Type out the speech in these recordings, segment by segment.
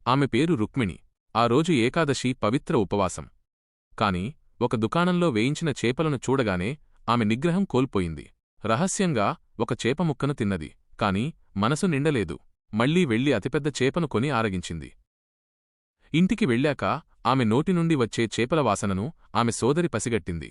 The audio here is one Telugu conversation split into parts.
ఆమె పేరు రుక్మిణి. ఆ రోజు ఏకాదశి పవిత్ర ఉపవాసం. కాని ఒక దుకాణంలో వేయించిన చేపలను చూడగానే ఆమె నిగ్రహం కోల్పోయింది. రహస్యంగా ఒక చేపముక్కను తిన్నది. కాని మనసు నిండలేదు. మళ్లీ వెళ్లి అతిపెద్ద చేపను కొని ఆరగించింది. ఇంటికి వెళ్ళాక ఆమె నోటినుండి వచ్చే చేపల వాసనను ఆమె సోదరి పసిగట్టింది.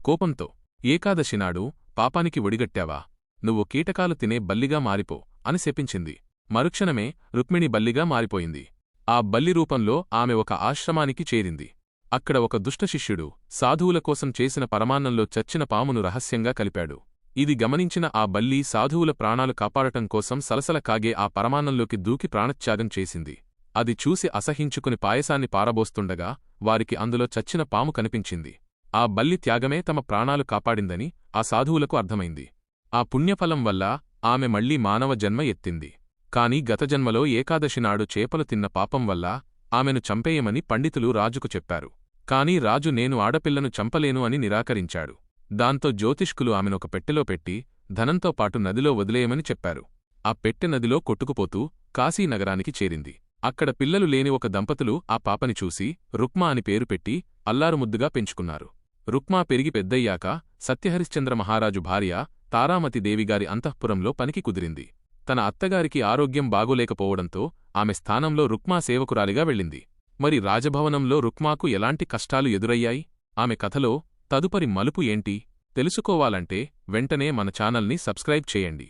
కోపంతో, ఏకాదశినాడు పాపానికి ఒడిగట్టావా? నువ్వు కీటకాలు తినే బల్లిగా మారిపో అని శపించింది. మరుక్షణమే రుక్మిణి బల్లిగా మారిపోయింది. ఆ బల్లి రూపంలో ఆమె ఒక ఆశ్రమానికి చేరింది. అక్కడ ఒక దుష్టశిష్యుడు సాధువుల కోసం చేసిన పరమాన్నంలో చచ్చిన పామును రహస్యంగా కలిపాడు. ఇది గమనించిన ఆ బల్లి సాధువుల ప్రాణాలు కాపాడటం కోసం సలసల కాగే ఆ పరమాన్నంలోకి దూకి ప్రాణత్యాగం చేసింది. అది చూసి అసహించుకుని పాయసాన్ని పారబోస్తుండగా వారికి అందులో చచ్చిన పాము కనిపించింది. ఆ బల్లి త్యాగమే తమ ప్రాణాలు కాపాడిందని ఆ సాధువులకు అర్థమైంది. ఆ పుణ్యఫలం వల్ల ఆమె మళ్లీ మానవ జన్మ ఎత్తింది. కాని గతజన్మలో ఏకాదశినాడు చేపలు తిన్న పాపం వల్ల ఆమెను చంపేయమని పండితులు రాజుకు చెప్పారు. కాని రాజు నేను ఆడపిల్లను చంపలేను అని నిరాకరించాడు. దాంతో జ్యోతిష్కులు ఆమెనొక పెట్టెలో పెట్టి ధనంతో పాటు నదిలో వదిలేయమని చెప్పారు. ఆ పెట్టె నదిలో కొట్టుకుపోతూ కాశీనగరానికి చేరింది. అక్కడ పిల్లలు లేని ఒక దంపతులు ఆ పాపని చూసి రుక్మా అని పేరు పెట్టి అల్లారుముద్దుగా పెంచుకున్నారు. రుక్మా పెరిగి పెద్దయ్యాక సత్యహరిశ్చంద్ర మహారాజు భార్య తారామతిదేవిగారి అంతఃపురంలో పనికి కుదిరింది. తన అత్తగారికి ఆరోగ్యం బాగోలేకపోవడంతో ఆమె స్థానంలో రుక్మా సేవకురాలిగా వెళ్ళింది. మరి రాజభవనంలో రుక్మాకు ఎలాంటి కష్టాలు ఎదురయ్యాయి? ఆమె కథలో తదుపరి మలుపు ఏంటి తెలుసుకోవాలంటే వెంటనే మన ఛానల్ని సబ్స్క్రైబ్ చేయండి.